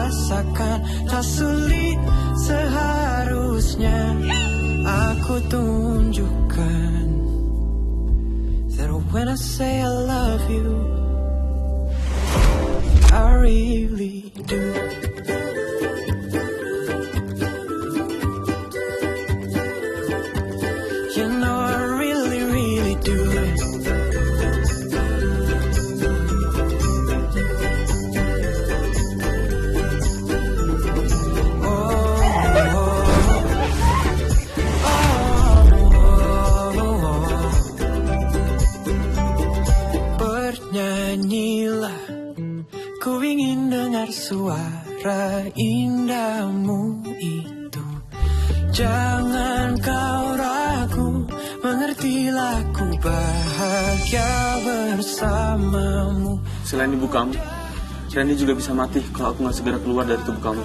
rasakan tak sulit seharusnya aku tunjukkan that when I say I love you, I really do. You know I really, really do. Bernyanyilah, ku ingin dengar suara indahmu itu. Jangan kau ragu, mengertilah ku bahagia bersamamu. Selain ibu kamu, Randy juga bisa mati kalau aku nggak segera keluar dari tubuh kamu.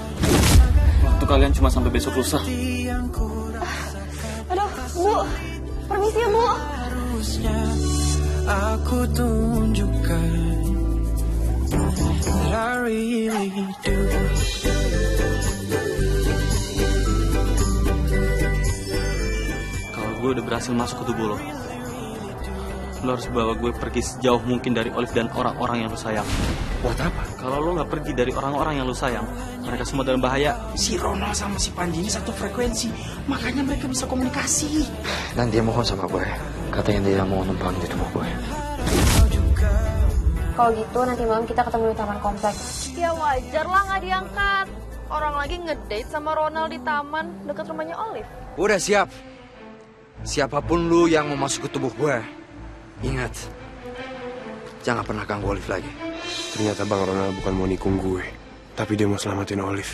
Waktu kalian cuma sampai besok lusa. Aduh, Bu. Permisi ya, Bu. Harusnya aku tunjukkan that I really do. Kalau gue udah berhasil masuk ke tubuh lo harus bawa gue pergi sejauh mungkin dari Olive dan orang-orang yang lo sayang. Buat apa? Kalau lo nggak pergi dari orang-orang yang lo sayang, mereka semua dalam bahaya. Si Ronald sama si Panji ini satu frekuensi, makanya mereka bisa komunikasi. Dan dia mohon sama gue, katanya dia mau numpang di tubuh gue. Kalau gitu nanti malam kita ketemu di taman kompleks. Ya wajar lah nggak diangkat. Orang lagi ngedate sama Ronald di taman dekat rumahnya Olive. Udah siap. Siapapun lu yang mau masuk ke tubuh gue, ingat, jangan pernah ganggu Olive lagi. Ternyata Bang Ronald bukan mau nikung gue, tapi dia mau selamatin Olive.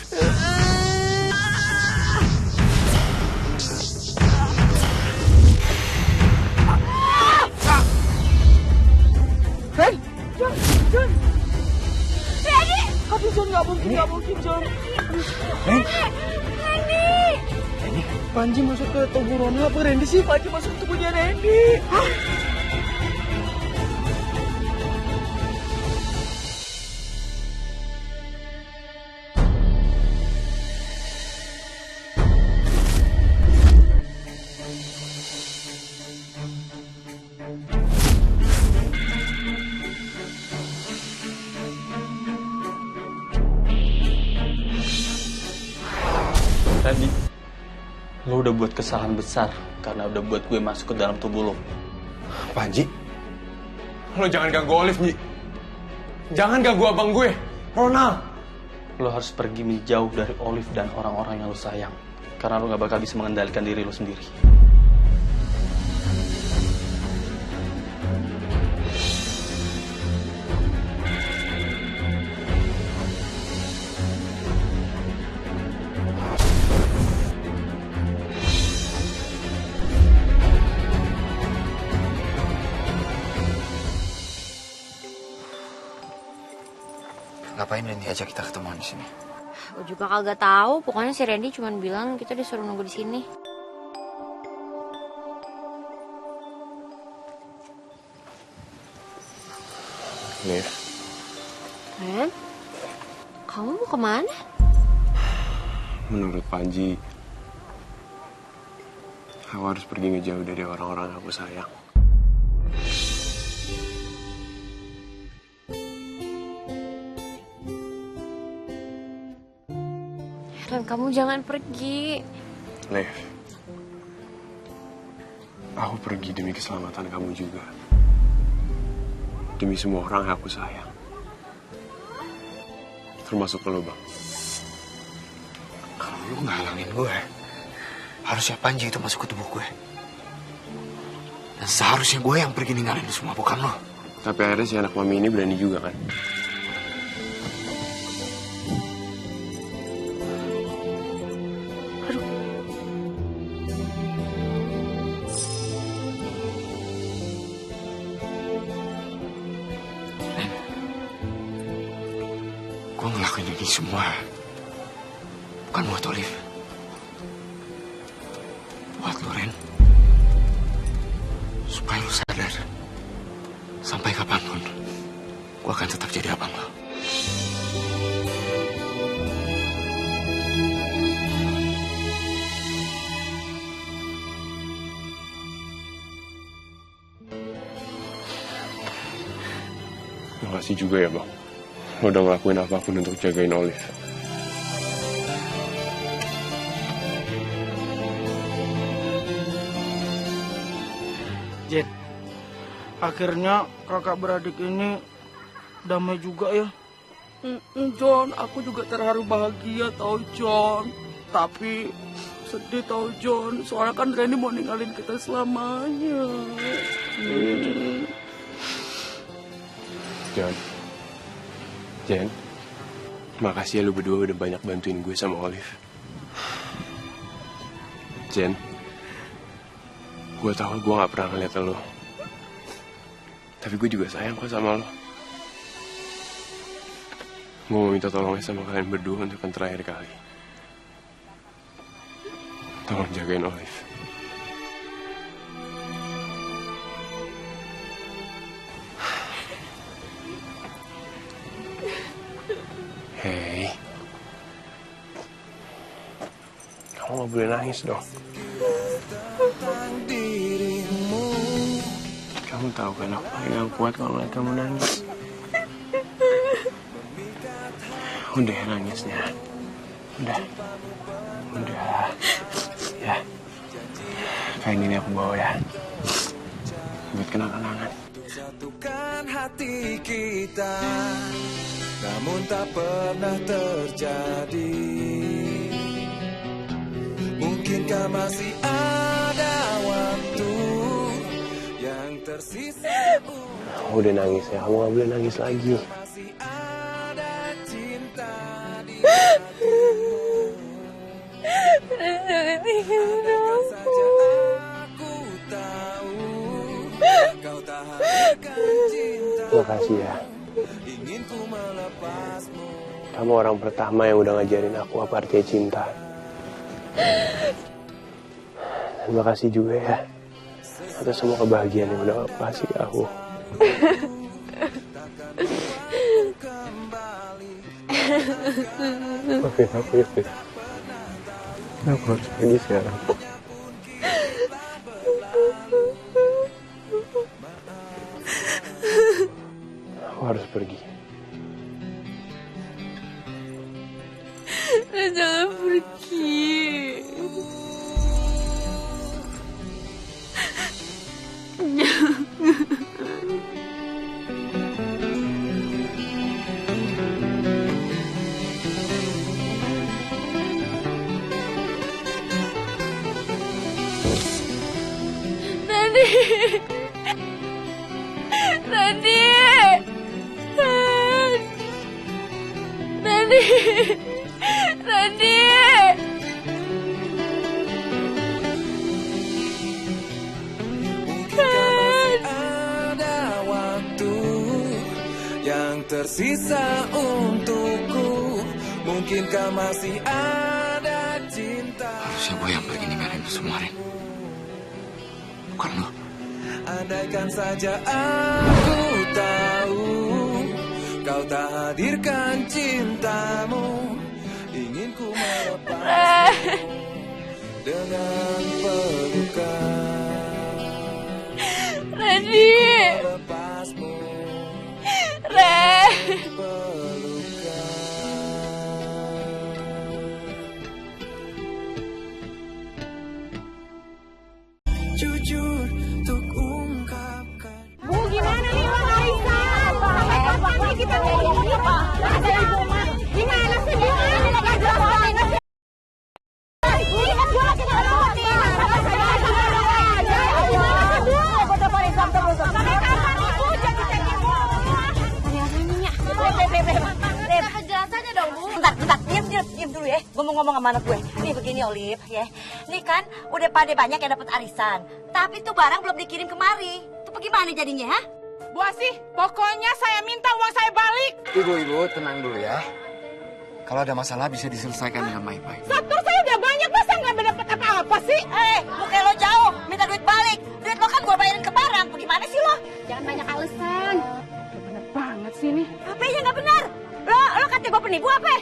Hey, John. Randy! Tapi John nggak mungkin John. Randy! Panji masuk ke tubuh Ronald apa Randy sih? Panji masuk ke tubuhnya Randy. Randy, lo udah buat kesalahan besar karena udah buat gue masuk ke dalam tubuh lo. Panji, lo jangan ganggu Olive, Ji. Jangan ganggu abang gue, Ronald. Lo harus pergi menjauh dari Olive dan orang-orang yang lo sayang. Karena lo gak bakal bisa mengendalikan diri lo sendiri. Ngapain Randy ajak kita ketemuan di sini? Gue juga kagak tahu. Pokoknya si Randy cuma bilang kita disuruh nunggu di sini. Liv, Ren, kamu mau kemana? menurut Panji, aku harus pergi ngejauh dari orang-orang yang aku sayang. Ren, kamu jangan pergi. Liv, aku pergi demi keselamatan kamu juga. Demi semua orang yang aku sayang. Termasuk lo, Bang. Kalau lu nggak halangin gue, harusnya Panji itu masuk ke tubuh gue. Dan seharusnya gue yang pergi ninggalin semua, bukan lo. Tapi akhirnya si anak mami ini berani juga kan? Gue ngelakuin ini semua bukan buat Olive, buat lo, Ren. Supaya lo sadar, sampai kapanpun gue akan tetap jadi abang lo. Makasih juga ya, Bang. Lo udah ngelakuin apapun untuk jagain Olive. Jen, akhirnya kakak beradik ini damai juga ya. John, aku juga terharu bahagia tau John. Tapi sedih tau John, soalnya kan Randy mau ninggalin kita selamanya. Jen, makasih ya lu berdua udah banyak bantuin gue sama Olive. Jen, gue tahu gue gak pernah ngeliat lo, tapi gue juga sayang kok sama lo. Gue mau minta tolongnya sama kalian berdua untuk yang terakhir kali. Tolong jagain Olive. Hei, kamu gak boleh nangis dong. Kamu tahu kan aku paling gak kuat kalau ngeliat kamu nangis. Udah nangisnya. Udah. Ya. Kain ini aku bawa ya. Buat kenang-kenangan. Satukan hati kita, namun tak pernah terjadi. Mungkinkah masih ada waktu yang tersisa? Aku udah nangis ya, kamu gak boleh nangis lagi. Masih ada cinta di hatimu. Jangan tinggalin Saja aku tahu kau tak hadirkan cinta. Makasih ya. Ingin ku melepasmu. Kamu orang pertama yang udah ngajarin aku apa artinya cinta. Dan makasih juga ya atas semua kebahagiaan yang udah kamu kasih ke aku. Maafin aku ya, Fit. Aku harus pergi sekarang. Aku harus pergi. Jangan pergi. Randy. Ada waktu yang tersisa untukku. Mungkinkah masih ada cinta? Harusnya gue yang pergi ninggalin itu semua, Ren. Bukan lo. Andaikan saja aku tahu kau tak hadirkan cintamu. Ingin ku melepasmu dengan pelukan. Randy. Melepasmu Ren. pelukan. Jujur untuk ungkapkan. Bu, gimana nih Bang Arisan? Sampai kita ngomong apa? Ada ibu mah. Gimana sih? Gimana? Gak jelas. Ini kan gue lagi ngomong nih. Sampai kapan ibu jadi ibu? Ada apa nih, Nyak? Kejelasannya dong, Bu. Bentar, diam dulu ya. Gue mau ngomong sama anak gue. Nih begini Olive ya. Nih kan udah pada banyak yang dapat arisan. Tapi tuh barang belum dikirim kemari. Itu bagaimana jadinya, ha? Bu Asih, pokoknya saya minta uang saya balik. Ibu, tenang dulu ya. Kalau ada masalah bisa diselesaikan dengan baik-baik. Satur saya udah banyak, masa nggak dapat apa-apa sih? Muka lo jauh, minta duit balik. Duit lo kan gue bayarin ke barang. Bagaimana sih lo? Jangan banyak alasan. Bener banget sih nih. Apa yang nggak benar? Lo kata gue penipu apa?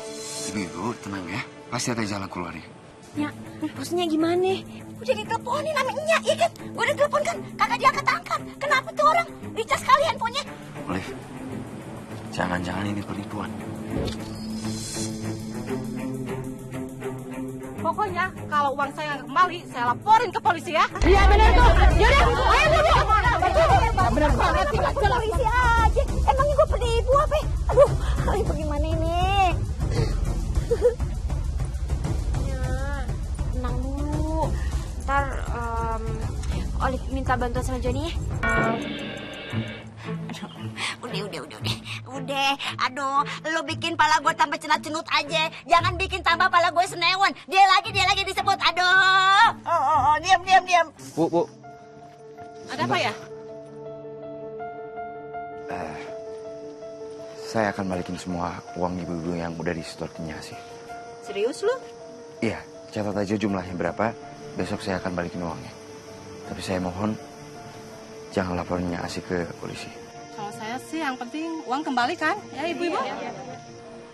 Ibu, tenang ya. Pasti ada jalan keluarnya. Ya, maksudnya gimana? Udah diteleponin namanya, iya kan? Gue udah telepon kan, kagak diangkat-angkat. Kenapa tuh orang? Dicas kali handphonenya. Olive, Jangan-jangan ini penipuan. Pokoknya kalau uang saya nggak kembali, saya laporin ke polisi ya. Iya benar tuh. Yaudah, ayo dulu. Benar banget sih, nggak jelas. Polisi aja. Emangnya gue penipu apa? Aduh, bagaimana ini? Tenang dulu. Ntar Olive minta bantuan sama Johnny ya. Udah. Aduh, lo bikin pala gue tambah cenut-cenut aja. Jangan bikin tambah pala gue senewan. Dia lagi disebut. Aduh. Diam. Bu. Ada apa ya? Saya akan balikin semua uang ibu-ibu yang udah disetor ke Nyasi. Serius lu? Iya, catat aja jumlahnya berapa. Besok saya akan balikin uangnya. Tapi saya mohon jangan laporin Nyasi ke polisi. Kalau saya sih yang penting uang kembali kan, ya ibu-ibu?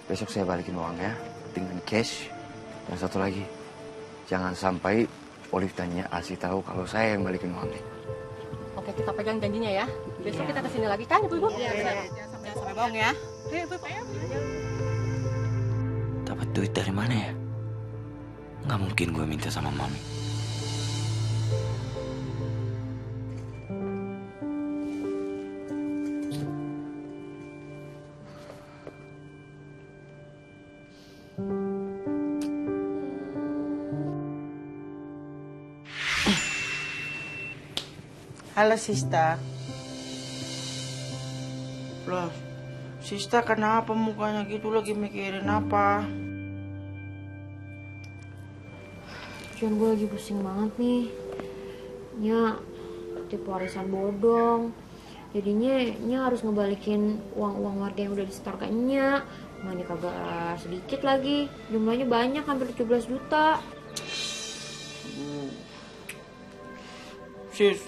Besok saya balikin uangnya dengan cash. Dan satu lagi, jangan sampai Olive tanya Asi tahu kalau saya yang balikin uangnya. Oke, kita pegang janjinya ya. Besok kita kesini lagi kan ibu-ibu? Iya. Jangan sampai bohong ya. Ayo ibu-ibu. Dapat duit dari mana ya? Nggak mungkin gue minta sama Mami. Halo Sista. Loh, Sista kenapa mukanya gitu, lagi mikirin apa? John, gue lagi pusing banget nih. Nya tipe warisan bodong. Jadinya Nya harus ngebalikin uang-uang warga yang udah disetor ke Nya. Mana kagak sedikit lagi. Jumlahnya banyak, hampir 17 juta. Sis,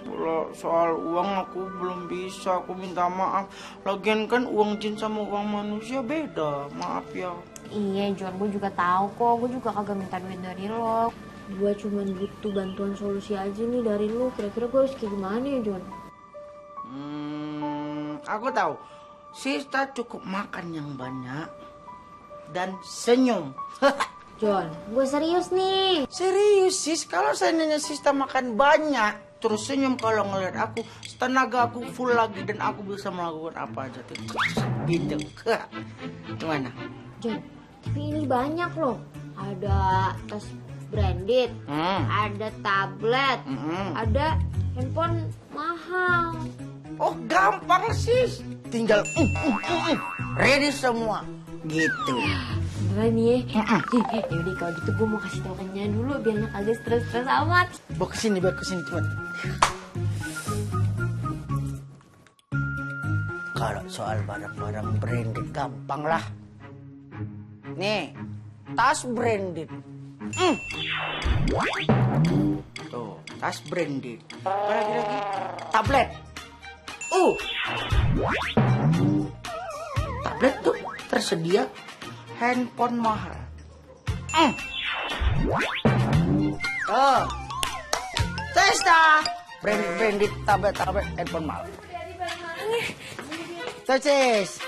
kalau soal uang aku belum bisa, aku minta maaf. Lagian kan uang jin sama uang manusia beda, maaf ya. Iya John, gue juga tahu kok. Gue juga kagak minta duit dari lo. Gue cuma butuh bantuan solusi aja nih dari lo. Kira-kira gue harus kayak gimana ya John? Aku tahu. Sista cukup makan yang banyak dan senyum. John, gue serius nih. Serius sis, kalau seandainya Sista makan banyak terus senyum kalau ngeliat aku, tenaga aku full lagi dan aku bisa melakukan apa aja tuh. Gitu. Gimana? John, tapi ini banyak loh. Ada tas branded, ada tablet, ada handphone mahal. Oh gampang sis, tinggal ready semua gitu. Beneran nih ya? Yaudah kalau gitu gue mau kasih tau ke Nya dulu biar Nya kagak stres-stres amat. Bawa kesini cepet. Kalau soal barang-barang branded gampang lah. Nih, tas branded. Tuh, tas branded. Apa lagi? Tablet. Tablet tuh tersedia, handphone mahal. Tuh, Sista, branded tablet, handphone mahal. So, sis,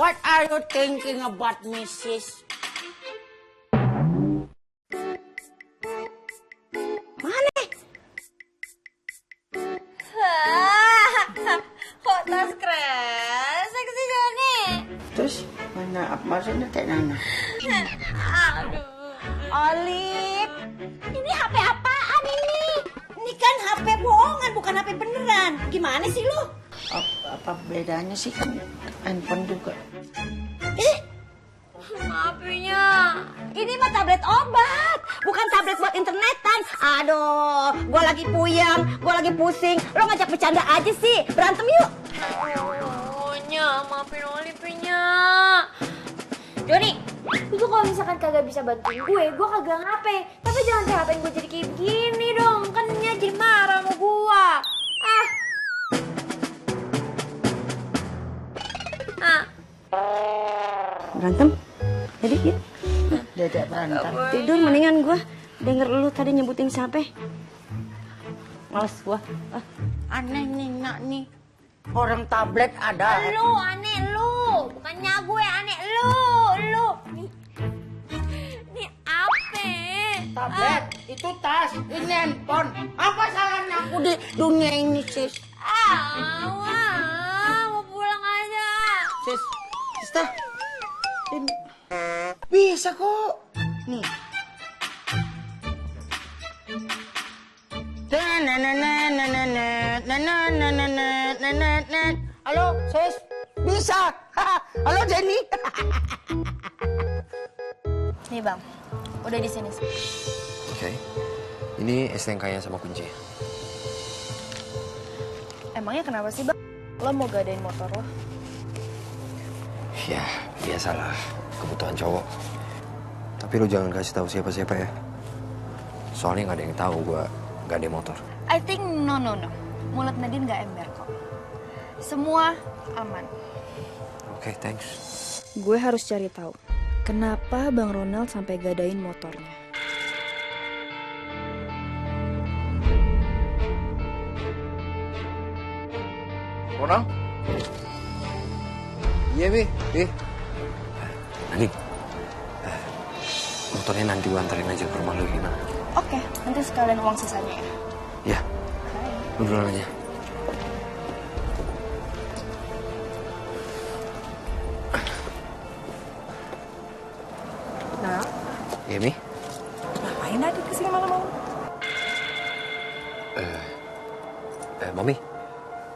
what are you thinking about me, sis? Kok tas keren, seksi Johnny. Terus mana maksudnya kayak Nana? Aduh, Olive, ini HP apaan ini? Ini kan HP bohongan, bukan HP beneran. Gimana sih lu? Apa bedanya sih, kan handphone juga? HP-nya. Ini mah tablet obat, bukan tablet buat internetan. Aduh, gua lagi puyeng, gua lagi pusing. Lo ngajak bercanda aja sih, berantem yuk. Oh, Nya, maafin Olive-nya. Johnny, lu tuh kalau misalkan kagak bisa bantuin gue kagak ngapain. Tapi jangan kayak gue jadi kayak begini dong. Kan Nya jadi marah sama gue. Berantem? Jadi ya? Diajak berantem. Tidur mendingan gua denger lu tadi nyebutin siapa. Males gua. Aneh nih, nak nih. Orang tablet ada. Lu aneh lu, bukannya gue aneh lu. Ini apa? Tablet, itu tas, ini handphone. Apa salahnya aku di dunia ini, sis? Mau pulang aja. Sis, Sista, ini bisa kok. Nih. Halo, sis, bisa. Halo, Jenny. Nih bang, udah di sini. Oke. Ini STNK-nya sama kunci. Emangnya kenapa sih bang? Lo mau gadain motor lo? Ya, biasalah. Kebutuhan cowok. Tapi lu jangan kasih tahu siapa-siapa ya. Soalnya nggak ada yang tahu gua gade motor. I think no. Mulut Nadine gak ember kok. Semua aman. Oke, thanks. Gue harus cari tahu kenapa Bang Ronald sampai gadain motornya. Ronald? Iya, Bi. Nadine. Motornya nanti gua anterin aja ke rumah lu gimana? Oke, nanti sekalian uang sisanya ya. Ya. Lu duluan aja. Nah, Iya, Mi? ngapain Nadine kesini malam-malam?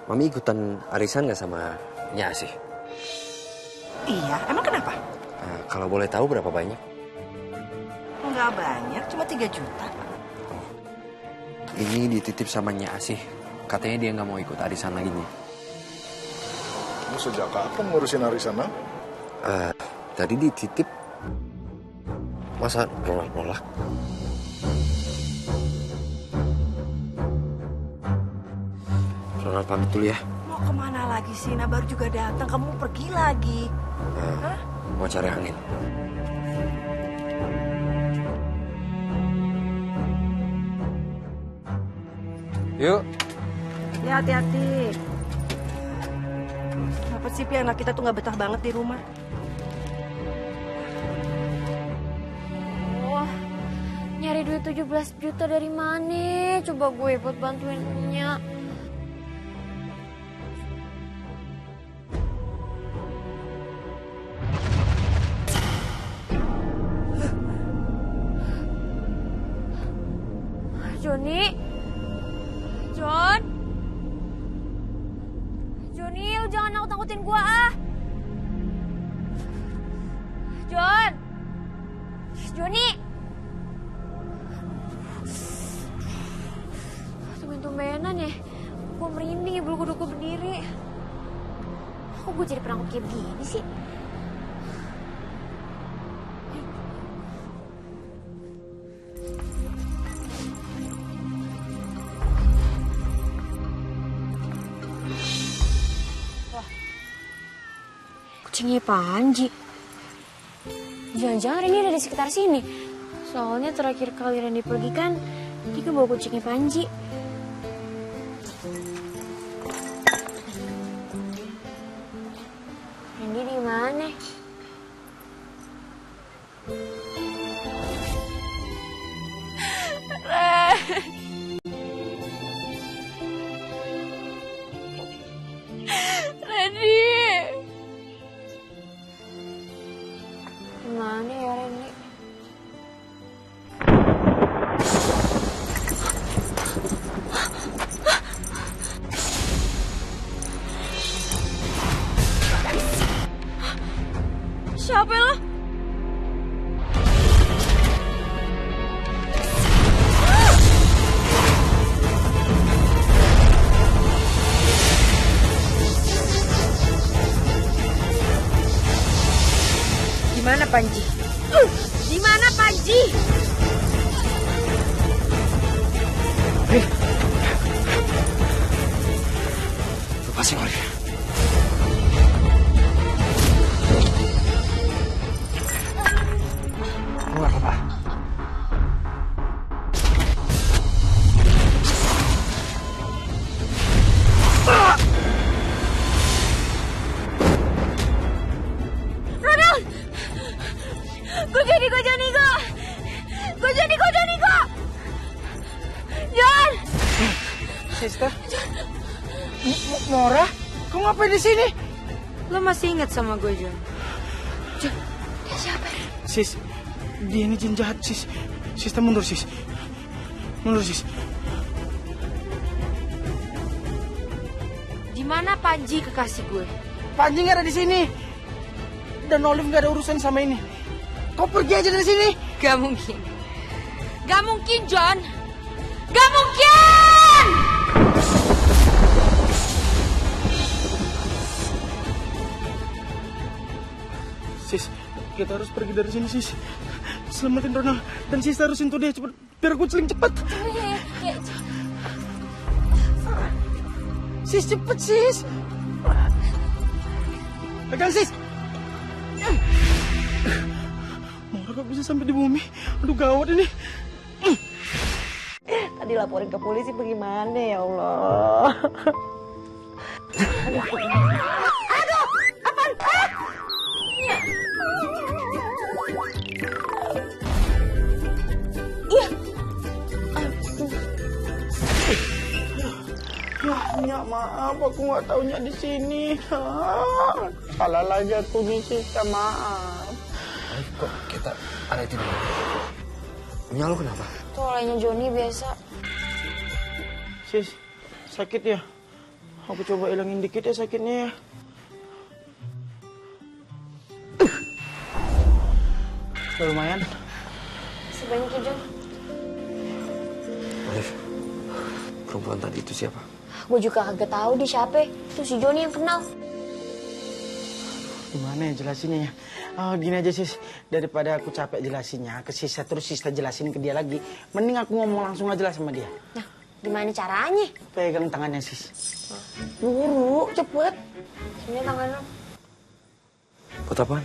Mami ikutan arisan gak sama Nyasih? Iya, emang kenapa? Kalau boleh tahu berapa banyak? Nggak banyak, cuma 3 juta. Ini dititip sama Nyasih. Katanya dia nggak mau ikut arisan lagi nih. Lu sejak kapan ngurusin arisan, ha? Tadi dititip. Masa nolak? Ronald pamit dulu ya. Mau kemana lagi sih? Nah, baru juga datang, kamu pergi lagi. Hah? Mau cari angin. Yuk. Ya, hati-hati. Kenapa sih, Pi, anak kita tuh nggak betah banget di rumah? Wah, nyari duit 17 juta dari mana? Coba gue buat bantuin Nya. Joni, lu jangan nakut-nakutin gua ah. Joni. Tumben-tumbenan ya. Gua merinding ya bulu kuduku berdiri. Kok gue jadi penakut kayak begini sih? Kucingnya Panji. Jangan-jangan ini ada di sekitar sini. Soalnya terakhir kali Randy pergi kan, dia kan bawa kucingnya Panji. Randy di mana? Randy. Gimana ya Randy? Siapa lo? Gimana Panji? Gimana Panji? Lepasin Olive. Lu gak apa-apa. Sister. Mora, kamu ngapain di sini? Lo masih ingat sama gue, John? John, dia siapa? Sis, dia ini jin jahat, sis. Sister mundur, sis. Mundur, sis. Di mana Panji kekasih gue? Panji nggak ada di sini. Dan Olive nggak ada urusan sama ini. Kau pergi aja dari sini. Gak mungkin. Gak mungkin, John. Gak mungkin! Sis, kita harus pergi dari sini, sis. Selamatin Ronald. Dan sis harus sentuh dia cepet. Biar aku celing cepet. Sis, cepet, sis. Pegang, sis. Mora kok bisa sampai di bumi? Aduh, gawat ini. Tadi laporin ke polisi bagaimana ya Allah. Aduh, apaan? Iya. Ya, maaf, aku nggak taunya di sini. Salah lagi aku nih, Sista, maaf. Kok kita ada di sini? Nya lo kenapa? Tuh olehnya Joni biasa. Sis, sakit ya? Aku coba hilangin dikit ya sakitnya ya. Udah lumayan. Sebanyak ya, John. Olive, perempuan tadi itu siapa? Gue juga kagak tahu dia siapa. Itu si Joni yang kenal. Gimana ya jelasinnya ya? Oh, gini aja, sis. Daripada aku capek jelasinnya ke Sista terus Sista jelasin ke dia lagi. Mending aku ngomong langsung aja lah sama dia. Nah, gimana caranya? Pegang tangannya, sis. Buru, cepet. Sini tangan lo. Buat apaan?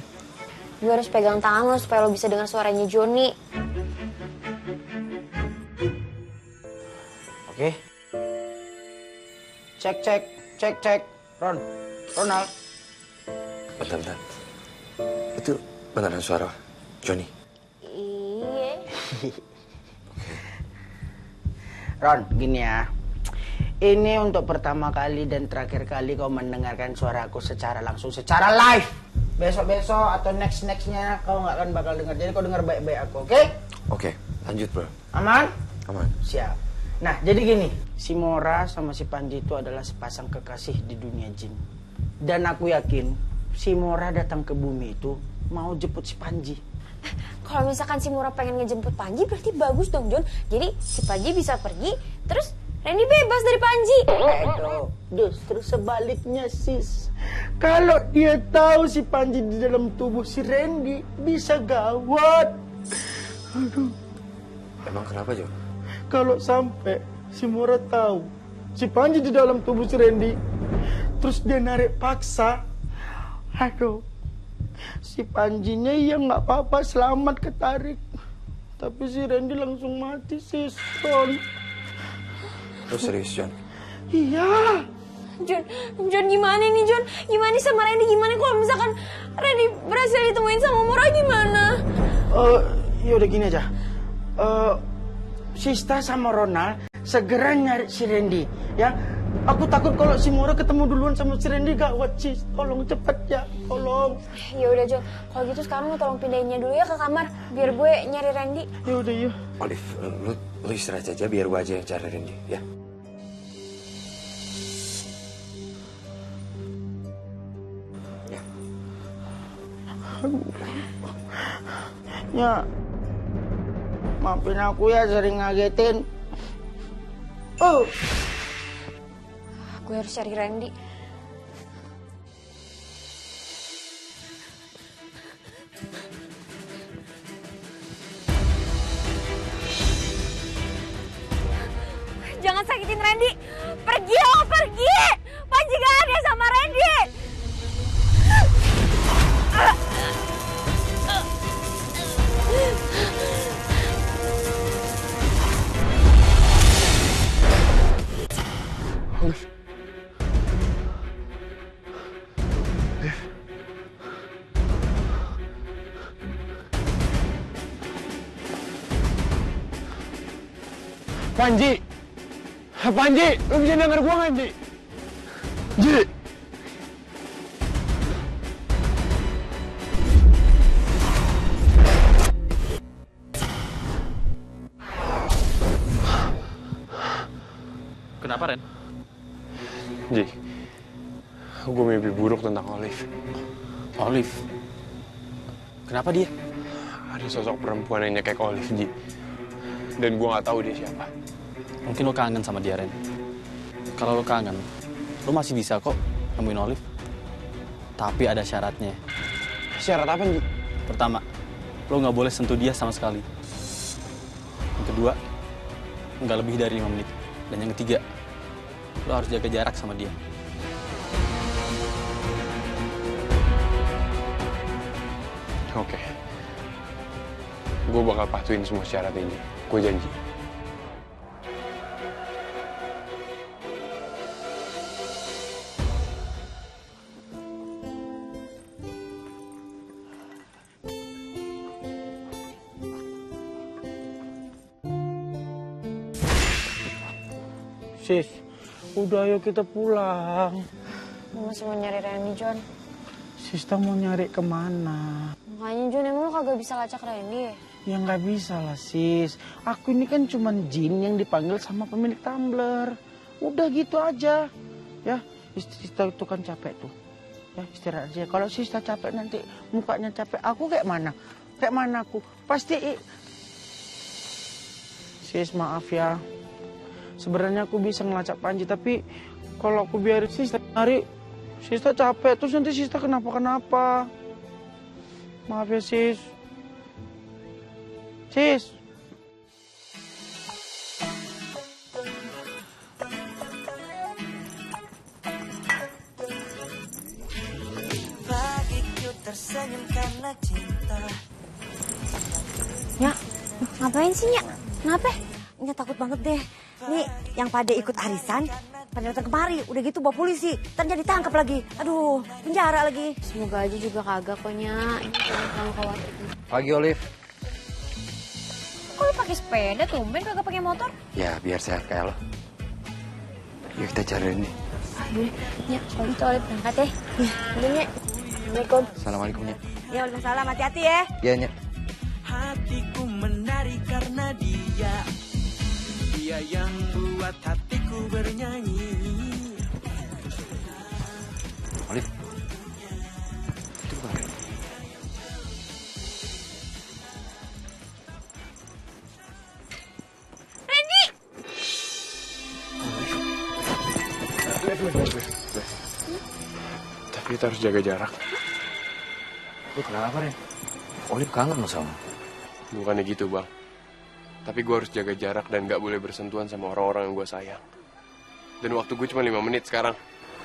Gue harus pegang tangan lo supaya lo bisa dengar suaranya Joni. Oke. Cek. Ronald. Bentar. Itu beneran suara Joni? Iya. Ron, gini ya. Ini untuk pertama kali dan terakhir kali kau mendengarkan suaraku secara langsung, secara live. Besok-besok atau next-nextnya kau nggak akan bakal dengar. Jadi kau dengar baik-baik aku, oke? Oke, lanjut bro. Aman? Aman. Siap. Nah, jadi gini. Si Mora sama si Panji itu adalah sepasang kekasih di dunia jin. Dan aku yakin si Mora datang ke bumi itu mau jemput si Panji. Kalau misalkan si Mora pengen ngejemput Panji berarti bagus dong, John. Jadi si Panji bisa pergi, terus Randy bebas dari Panji. Aduh, justru sebaliknya, sis. Kalau dia tahu si Panji di dalam tubuh si Randy bisa gawat. Aduh. Emang kenapa, Jo? Kalau sampai si Mora tahu si Panji di dalam tubuh si Randy, terus dia narik paksa, aduh, si Panjinya ya nggak apa-apa selamat ketarik, tapi si Randy langsung mati, sis. Lu serius, John? Iya. John gimana nih, John? Gimana sama Randy? Gimana kalau misalkan Randy berhasil ditemuin sama Mora gimana? Ya udah gini aja. Sista sama Ronald segera nyari si Randy, ya. Aku takut kalau si Mora ketemu duluan sama si Randy gawat, sis. Tolong cepet ya, tolong. Ya udah, John. Kalau gitu sekarang lu tolong pindahinnya dulu ya ke kamar biar gue nyari Randy. Ya udah, yuk. Olive, lu istirahat aja biar gue aja yang cari Randy, ya. Ya, maafin aku ya sering ngagetin. Gue harus cari Randy. Jangan sakitin Randy. Pergi lo, pergi. Panji gak ada sama Randy. Panji, Apaan, Ji? Lu bisa denger gua nggak, Ji? Ji! Kenapa, Ren? Ji, gue mimpi buruk tentang Olive. Olive? Kenapa dia? Ada sosok perempuan yang nyekek Olive, Ji. Dan gue nggak tahu dia siapa. Mungkin lo kangen sama dia, Ren. Kalau lo kangen, lo masih bisa kok nemuin Olive. Tapi ada syaratnya. Syarat apa, Ji? Pertama, lo nggak boleh sentuh dia sama sekali. Yang kedua, nggak lebih dari 5 menit. Dan yang ketiga, lo harus jaga jarak sama dia. Oke. Gue bakal patuhin semua syarat ini. Gue janji. Sis, udah ayo kita pulang. Gue masih mau nyari Randy, John. Sista mau nyari kemana? Makanya, John, emang lo kagak bisa lacak Randy? Ya nggak bisa lah, sis. Aku ini kan cuman jin yang dipanggil sama pemilik tumbler. Udah gitu aja. Ya, Sista itu kan capek tuh. Ya, istirahat aja. Kalau Sista capek nanti mukanya capek. Aku kayak mana? Kayak mana aku? Pasti... Sis, maaf ya. Sebenarnya aku bisa ngelacak Panji, tapi kalau aku biarin Sista hari, Sista capek, terus nanti Sista kenapa-kenapa. Maaf ya, Sis. Sis. Bagiku tersenyum karena cinta. Ya, ngapain sih, Nya? Kenapa? Nya takut banget deh. Nih, yang pada ikut arisan, pada datang kemari. Udah gitu bawa polisi, ntar jadi tangkap lagi. Aduh, penjara lagi. Semoga aja juga kagak kok, Nya. Jangan terlalu khawatir. Pagi, Olive. Kok lo pakai sepeda tumben kagak pakai motor? Ya, biar sehat kayak lo. Yuk kita cari ini. Aduh, Nya, kalau gitu Olive berangkat ya. Udah, Nya. Assalamualaikum. Assalamualaikum, Nya. Ya, waalaikumsalam. Hati-hati ya. Iya, Nya. Hatiku menari karena dia. Dia yang buat hatiku bernyanyi. Olive. Itu bukan Ren. Randy! Tapi kita harus jaga jarak. Lu kenapa, Ren? Olive kangen lo sama. Bukannya gitu, Bang. Tapi gue harus jaga jarak dan gak boleh bersentuhan sama orang-orang yang gue sayang. Dan waktu gue cuma 5 menit sekarang.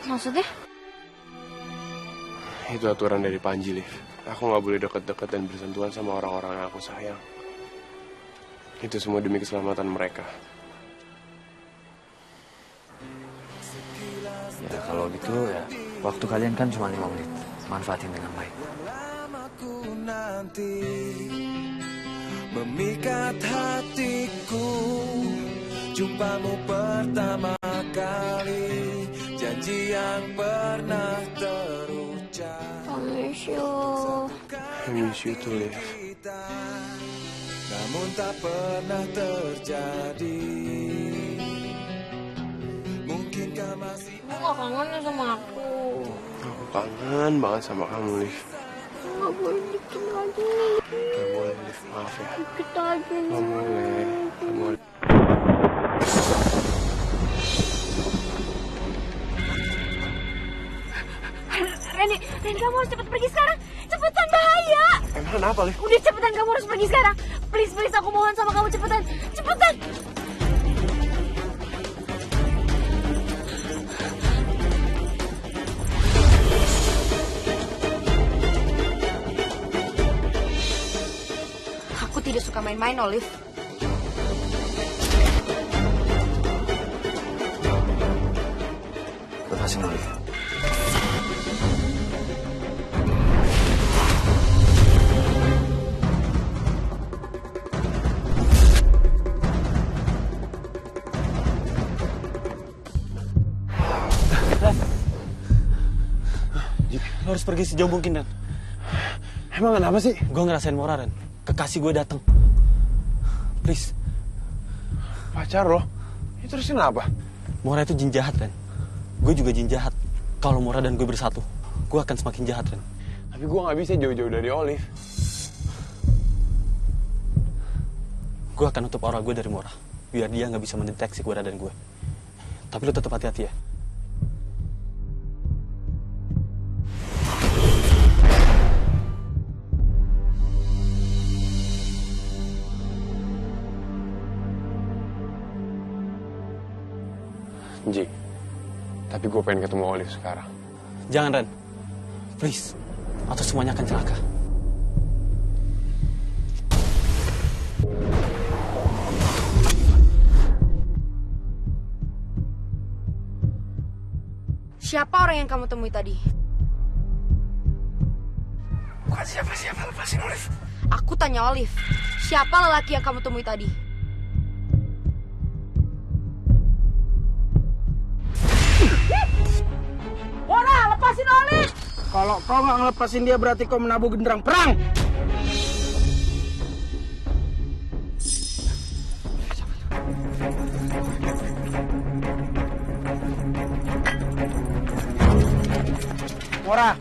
Maksudnya? Itu aturan dari Panji, Liv. Aku gak boleh deket-deket dan bersentuhan sama orang-orang yang aku sayang. Itu semua demi keselamatan mereka. Ya kalau gitu ya, waktu kalian kan cuma 5 menit. Manfaatin dengan baik. Lamaku nanti memikat hatiku, jumpamu pertama kali, janji yang pernah terucap. I miss you. I miss you too, Liv. Namun tak pernah terjadi. Mungkinkah masih Kamu gak kangen ya sama aku? Aku kangen banget sama kamu, Liv. Gak boleh dikit lagi. Gak boleh, Liv. Maaf ya. Dikit aja. Gak boleh. Gak boleh. Randy, kamu harus cepet pergi sekarang. Cepetan, bahaya. Emang kenapa, Liv? Udah cepetan, kamu harus pergi sekarang. Please, aku mohon sama kamu, cepetan. Cepetan. Aku tidak suka main-main, Olive. Lepasin, Olive. Ren. Lo harus pergi sejauh mungkin, Ren. Emang kenapa sih? Gue ngerasain Mora, Ren. Kekasih gue datang. Please. Pacar lo? Itu terus kenapa? Mora itu jin jahat, Ren. Gue juga jin jahat. Kalau Mora dan gue bersatu, gue akan semakin jahat, Ren. Tapi gue gak bisa jauh-jauh dari Olive. Gue akan nutup aura gue dari Mora, biar dia gak bisa mendeteksi keberadaan gue. Tapi lo tetap hati-hati ya. Ji, tapi gue pengen ketemu Olive sekarang. Jangan, Ren. Please. Atau semuanya akan celaka. Siapa orang yang kamu temui tadi? Bukan siapa-siapa, lepasin Olive. Aku tanya Olive. Siapa lelaki yang kamu temui tadi? Mora, lepasin Olive! Kalau kau nggak ngelepasin dia berarti kau menabuh genderang perang. Mora,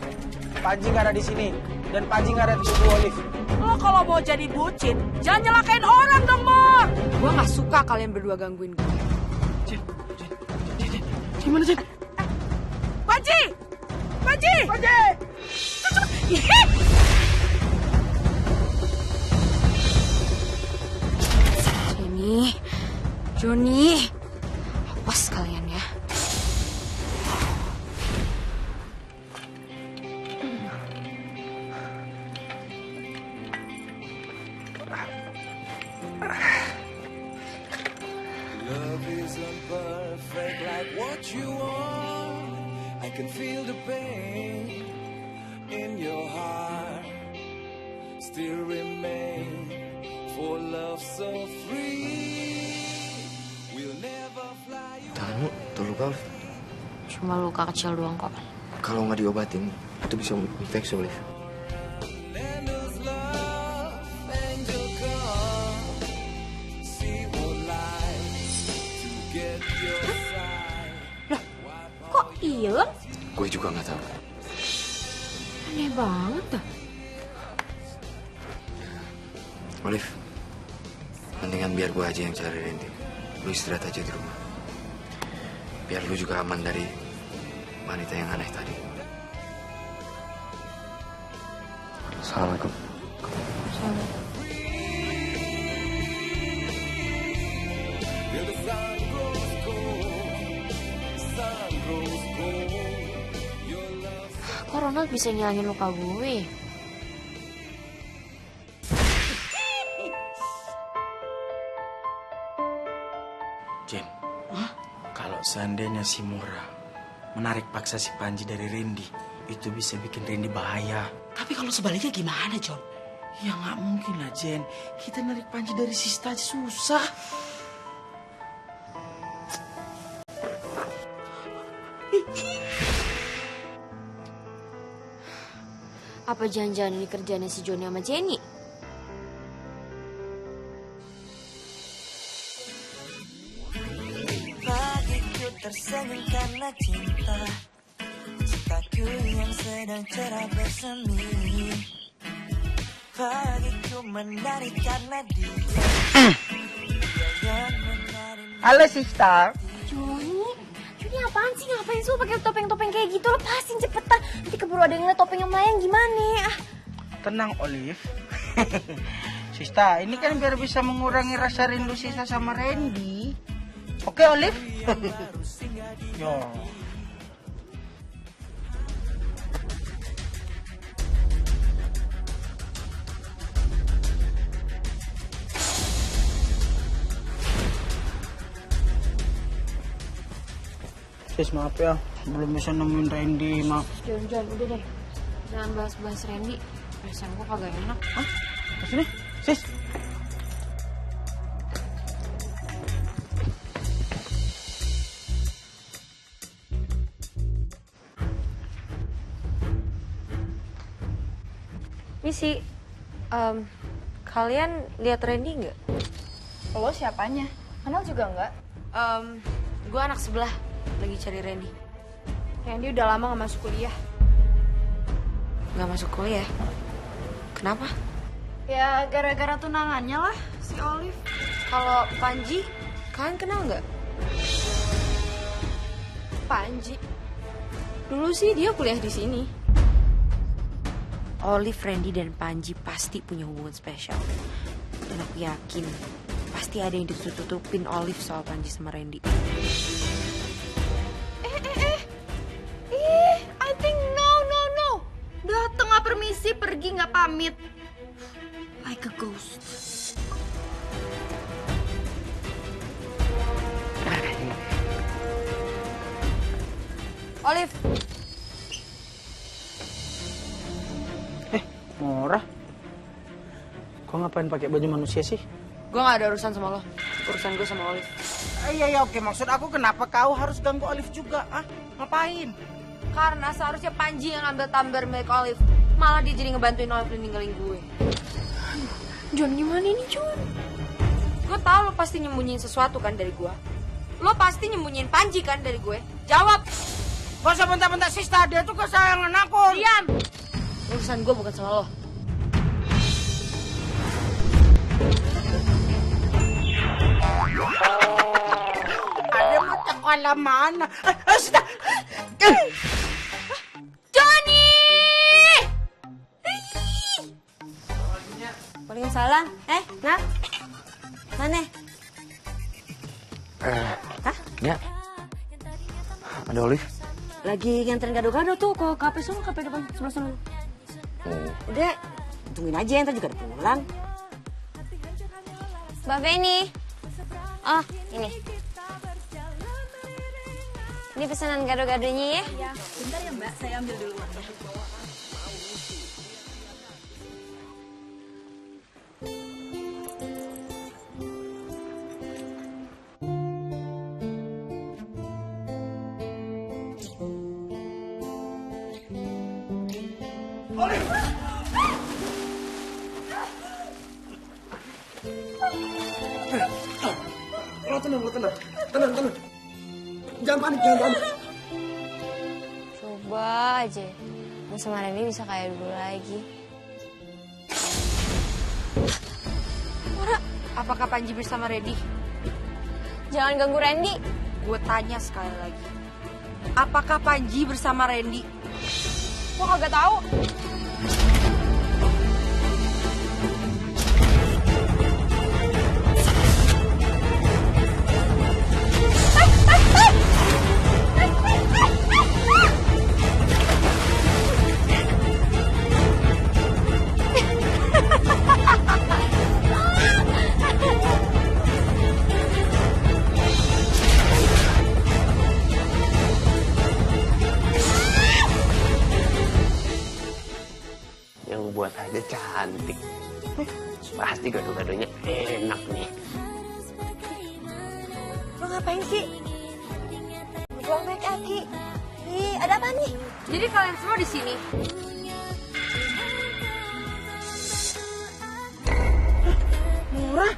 Panji nggak ada di sini dan Panji nggak ada di tubuh Olive. Lo kalau mau jadi bucin, jangan nyelakain orang dong, Mor. Gue nggak suka kalian berdua gangguin gue. Jen, gimana Jen? Panji! Panji! Panji! Johnny, awas kalian ya. Love isn't perfect like what you want. I can feel the pain in your heart. Still remain for love so free. We'll never fly away. Tanganmu tuh luka, Olive. Cuma luka kecil doang kok. Kalau nggak diobatin, itu bisa infeksi, Olive. Lenno's love, angel come. See what lies to get your side. Kok hilang? Gue juga nggak tahu. Aneh banget dah. Olive, mendingan biar gue aja yang cari Randy. Lu istirahat aja di rumah. Biar lu juga aman dari wanita yang aneh tadi. Assalamualaikum. Till the sun grows cold, sun grows cold. Your love. Kok Ronald bisa ngilangin luka gue? Jen, kalau seandainya si Mora menarik paksa si Panji dari Randy, itu bisa bikin Randy bahaya. Tapi kalau sebaliknya gimana, John? Ya nggak mungkin lah, Jen. Kita narik Panji dari Sista aja susah. Apa jangan-jangan ini kerjanya si Johnny sama Jenny? Pagiku tersenyum karena cinta, cintaku yang sedang cerah bersemi. Pagiku menari karena dia. Halo, Sista. Johnny apaan sih? Ngapain sih pakai topeng-topeng kayak gitu? Lepasin cepetan. Nanti keburu ada yang ngeliat topeng yang melayang gimana? Tenang, Olive. Sista, ini kan biar bisa mengurangi rasa rindu Sista sama Randy. Oke, Olive? Yo. Sis, maaf ya, belum bisa nemuin Randy, maaf. John, udah deh. Jangan bahas-bahas Randy. Perasaan gue kagak enak. Hah? Sini, Sis. Misi, kalian lihat Randy nggak? Lo siapanya? Kenal juga nggak? Gue anak sebelah lagi cari Randy. Randy udah lama gak masuk kuliah. Nggak masuk kuliah? Kenapa? Ya gara-gara tunangannya lah si Olive. Kalau Panji, kalian kenal nggak? Panji. Dulu sih dia kuliah di sini. Olive, Randy, dan Panji pasti punya hubungan spesial. Dan aku yakin pasti ada yang ditutup-tutupin Olive soal Panji sama Randy. I think no. Dateng gak permisi, pergi gak pamit. Like a ghost. Olive. Murah. Kok ngapain pakai baju manusia sih? Gue gak ada urusan sama lo. Urusan gue sama Olive. Iya, oke. Maksud aku kenapa kau harus ganggu Olive juga? Ngapain? Karena seharusnya Panji yang ambil tumbler milik Olive. Malah dia jadi ngebantuin Olive dan ninggalin gue. John, gimana ini John? Gue tau lo pasti nyembunyiin sesuatu kan dari gue. Lo pasti nyembunyiin Panji kan dari gue. Jawab. Gak usah bentar-bentar Sista, dia tuh kesayangan aku. Diam. Urusan gue bukan sama lo. Ada mata kola mana? Sista. Johnny! Waalaikumsalam. Nak? Mana? Hah? Ya. Ada Olive. Lagi nganterin gado-gado tuh ke kafe sono, kafe depan sebelah sana. Udah, tungguin aja, ntar juga ada pulang. Mbak Feni. Oh, ini. Ini pesanan gado-gadonya ya. Iya, bentar ya Mbak, saya ambil dulu uangnya. Lo tenang. Tenang. Jangan panik. Coba aja. Gue sama Randy bisa kayak dulu lagi. Mora, apakah Panji bersama Randy? Jangan ganggu Randy. Gue tanya sekali lagi. Apakah Panji bersama Randy? Gue kagak tahu. Yang buat aja cantik. Pasti gado-gadonya enak nih. Lo ngapain sih? Buang make up, Ki. Ih, ada apa nih? Jadi kalian semua di sini. Murah.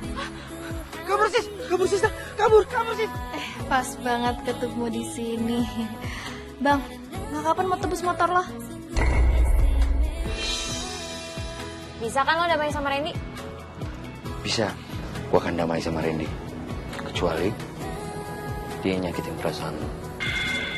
Kabur sis. Kabur sis. Pas banget ketemu di sini. Bang, nggak kapan mau tebus motor lo? Bisa kan lo damai sama Randy? Bisa. Gua akan damai sama Randy. Kecuali dia nyakitin perasaan lo.